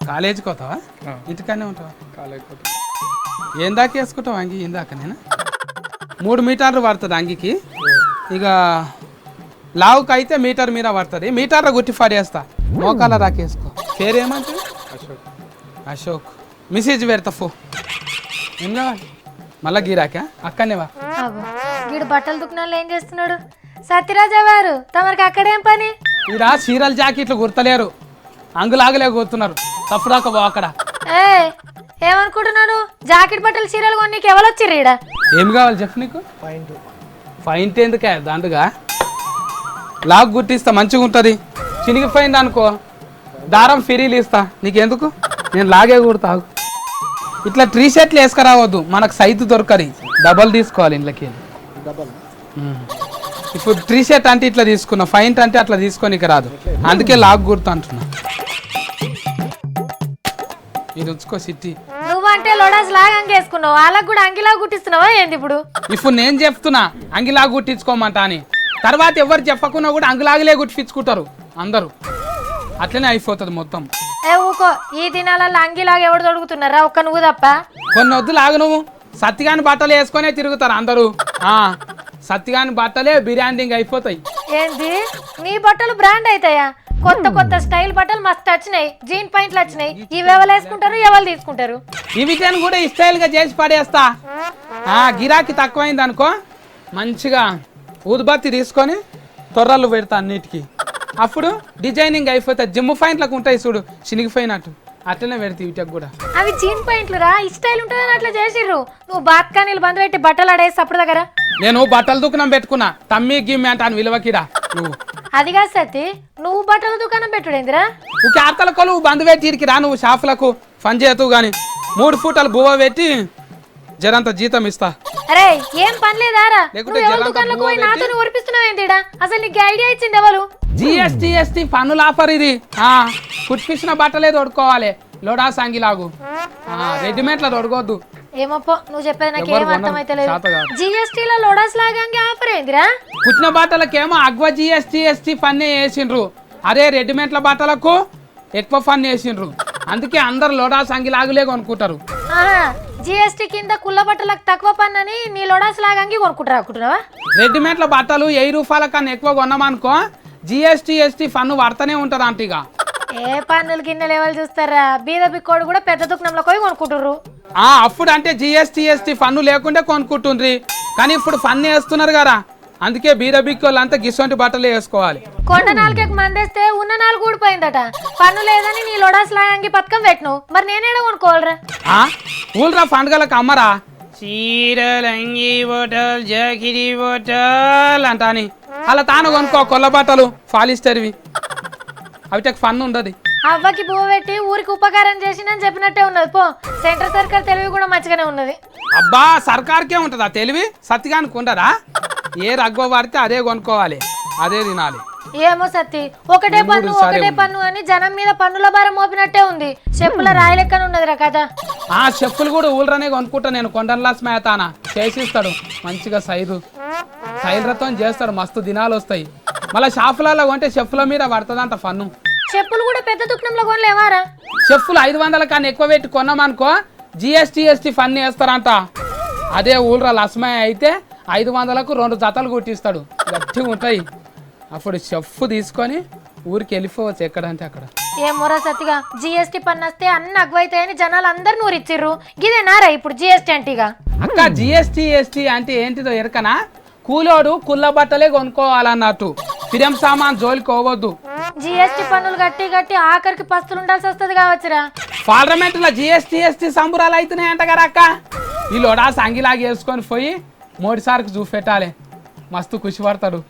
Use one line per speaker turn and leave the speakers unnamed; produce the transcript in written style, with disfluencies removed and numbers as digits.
కాలేజీకి పోతావా ఇంటికానే ఉంటావా?
కాలేజ్ పోతా.
ఏం దాకా వేసుకుంటావు అంగి? ఇందాక నేను 3 మీటర్లు పడుతుంది అంగికి. ఇక లావుకి అయితే మీటర్ మీద పడుతుంది. మీటర్లో గుట్టి పడేస్తా. మోకాల రాకేసుకో. పేరేమంటుంది?
అశోక్.
అశోక్. మెసేజ్ పెడతా ఫో. ఏం కావాలి మళ్ళా గిరాకా? అక్కడనేవా?
వీడు బట్టలు దుకాణంలో ఏం చేస్తున్నాడు? సత్యరాజా గారు తమరికి అక్కడేం పని?
ఈడ చీరల జాకెట్లు గుర్తలేరు, అంగులాగలే కూతున్నారు. తప్పుదాకా పో అక్కడ.
ఏ ఏమనుకుంటున్నాను? జాకెట్ బట్టలు చీరలు కొని నీకు ఎవరు వచ్చిర్రు ఈడ?
ఏం కావాలి చెప్పు నీకు?
పాయింట్.
ఫైంట్ ఎందుకే దండుగా? లాగ్ గుర్తిస్తా, మంచిగా ఉంటుంది. చినిగిపోయింది అనుకో దారం ఫిరీలు ఇస్తా. నీకెందుకు? నేను లాగే కుడతావు. ఇట్లా 3 షర్ట్లు వేసుకురావద్దు, మనకు సైజు దొరకది. డబల్ తీసుకోవాలి ఇంట్లోకి.
డబల్.
ఇప్పుడు 3 షర్ట్ అంటే ఇట్లా తీసుకున్నా, ఫైంట్ అంటే అట్లా తీసుకోనికి రాదు. అందుకే లాగ్ గుర్తు అంటున్నా. ఇది ఉంచుకో సిట్టి.
నువ్వంటే లోడాస్ లాగా అంగేసుకున్నావు, వాళ్ళకి కూడా అంగిలా గుట్టిస్తున్నావా ఏంది ఇప్పుడు?
ఇప్పుడు నేను చెప్తున్నా అంగిలాగా గుట్టించుకోమంటా అని. తర్వాత ఎవరు చెప్పకున్నా కూడా అంగులాగలే గుట్టించుకుంటారు అందరూ. అట్లనే అయిపోతుంది మొత్తం.
ఏ ఊకో, ఈ దినాలలో అంగిలాగా ఎవడు దొడుకుతున్నారా? ఒక్క నువ్వు తప్ప.
కొన్ని వద్దు లాగు. నువ్వు సత్తిగాని బట్టలు వేసుకొనే తిరుగుతారు అందరూ. సత్తిగాని బట్టలే బిర్యానీ అయిపోతాయి.
ఏంది నీ బట్టలు బ్రాండ్ అవుతాయా? కొత్త కొత్త స్టైల్ బట్టలు మస్తు వచ్చినాయి, జీన్ పాయింట్లు వచ్చినాయి. ఇవి ఎవరు వేసుకుంటారు, ఎవరు తీసుకుంటారు?
ఇవి కూడా స్టైల్ గా చేసి పడేస్తా. గిరాకీ తక్కువైంది అనుకో, మంచిగా ఊదుబత్తి తీసుకొని తొర్రలు పెడతా అన్నిటికీ. అప్పుడు డిజైనింగ్ అయిపోతుంది. జిమ్ పాయింట్లకు ఉంటాయి చూడు చినిగిపోయినట్టు, అట్లనే పెడతాయి వీటికి కూడా.
అవి జీన్ పాయింట్లు రా, ఈ స్టైల్ ఉంటుందని అట్లా చేసిర్రు. నువ్వు బాత్కానీలు బంద్ పెట్టి బట్టలు ఆడేసి అప్పుడు దగ్గర.
నేను బట్టల దుకాణం పెట్టుకున్నా, తమ్మి గిమ్మి అంటాను విలువకిడా. నువ్వు
అది కాదు సత్తి, నువ్వు బట్టల దుకాణం పెట్టుడేందిరా?
ఒక ఆర్తల కొలువు బంద్ పెట్టి ఇరికి రా. నువ్వు షాపులకు పని చేయతూ గాని 3 ఫూటలు బువ్వ పెట్టి జరంత జీతం ఇస్తా.
అరే ఏం పని లేదారా? నువ్వు ఎవరి దుకాణంలోకి పోయి నాతో ఒరిపిస్తున్నావేంటి? అసలు నీకు ఐడియా ఇచ్చింది ఎవరు?
జిఎస్టీ పన్నుల ఆఫర్ ఇది. కుట్టించిన బట్టలే తొడుకోవాలి, లోడా సాంగిలాగు. రెడీమేడ్ లా తొడగొద్దు.
ఏమప్పో నువ్వు చెప్పేది నాకు ఏం అర్థమైతే లేదు. జిఎస్టీలో లోడాస్ లాగా ఆఫర్ ఏందిరా?
కుట్టిన బట్టలకేమో అగ్వ జిఎస్టీ పన్నే వేసిండ్రు. అదే రెడీమేడ్ల బట్టలకు ఎక్కువ పన్ను వేసిండ్రు. అందుకే అందరు లోడాస్ అంగిలాగులే కొనుక్కుంటారు.
జిఎస్టీ కింద కుల్ల బట్టలకు తక్కువ పన్ను అని నీ లోడాస్ లాగా అంగి కొనుక్కుంటారా?
రెడీమేడ్ల బట్టలు 1000 రూపాయల కన్నా ఎక్కువ కొన్నామనుకో జిఎస్టీ పన్ను పడతానే ఉంటారు అంటగా.
ఏ పన్నులు గిన్నెలు ఎవరు చూస్తారా? బీద బిక్కోడు కూడా పెద్ద దుకాణంలో పోయి కొనుక్కుంటారు.
అప్పుడు అంటే జిఎస్టీ పన్ను లేకుంటే కొనుక్కుంటుండ్రి, కానీ ఇప్పుడు పన్ను వేస్తున్నారు కదా, అందుకే బీద బిక్కోళ్ళు అంతా గిసొంటి బట్టలు వేసుకోవాలి.
కొండ నాలుగు మందేస్తే ఉన్న 4 ఊడిపోయిందట. పన్ను లేదని నీ లోడాస్ లాగంగి పథకం పెట్టను, మరి నేనేడా కొనుక్కోవాలరా?
ఊళ్ళరా పండుగలకు అమ్మరా చీరలంగి బోటల్ జాకిరి బోటల్ అంట అని అలా తాను కొనుక్కో. కొల్ల బట్టలు పాలిస్టర్వి, అవిటకు పన్ను ఉండదు.
అవ్వకి పువ్వు పెట్టి ఊరికి ఉపకారం చేసిందని చెప్పినట్టే ఉన్నది. పో, సెంటర్ సర్కార్ తెలివి కూడా మంచిగానే ఉన్నది.
అబ్బా సర్కార్కే ఉంటుందా తెలివి? సత్తిగానికి ఉండరా? ఏ రగ్గో పడితే అదే కొనుక్కోవాలి, అదే తినాలి.
ఏమో సత్తి, ఒకటే పన్ను అని జనం మీద పన్నుల భారం మోపినట్టే ఉంది. చెప్పుల రాయి లెక్కన ఉన్నదిరా కదా.
చెప్పులు కూడా ఊళ్ళనే కొనుక్కుంటా నేను. కొండల్లా స్మేతానా చేసిస్తాడు మంచిగా సైలతో చేస్తాడు, మస్తు దినాలు వస్తాయి. మళ్ళీ షాపులలో కొంటే చెప్పుల మీద పడుతుంది అంత పన్ను.
చెప్పులు కూడా పెద్ద దుకాణంలో కొనలేవారా?
చెప్పులు 500 కన్నా ఎక్కువ పెట్టి కొన్నామనుకో జిఎస్టీ పన్ను వేస్తారంట. అదే ఊళ్ళ లస్మయ్య అయితే 500కు 2 జతలు కుట్టిస్తాడు, గట్టిగా ఉంటాయి. అప్పుడు చెప్పు తీసుకొని ఊరికి వెళ్ళిపోవచ్చు ఎక్కడంటే అక్కడ.
ఏమోరా సత్తిగా, జిఎస్టీ పన్ను వస్తే అన్ని అగ్వైతాయని జనాలు అందరు నూరిచ్చిర్రు. గిదేనారా ఇప్పుడు జిఎస్టీ అంటేగా?
అక్క జిఎస్టీ అంటే ఏంటిదో ఎరకనా? కూలోడు కుల్ల బట్టలే కొనుక్కోవాలన్నట్టు, ఫిరం సామాన్ జోలికి పోవద్దు.
జిఎస్టీ పన్నులు గట్టి ఆఖరికి పస్తులు ఉండాల్సి వస్తుంది కావచ్చురా.
పార్లమెంట్ లో జిఎస్టీ సంబురాలు అవుతున్నాయి అంట కదా అక్క. ఈ లోడా సంగిలాగి వేసుకొని పోయి 3 సార్లు చూపెట్టాలి, మస్తు ఖుషి పడతాడు.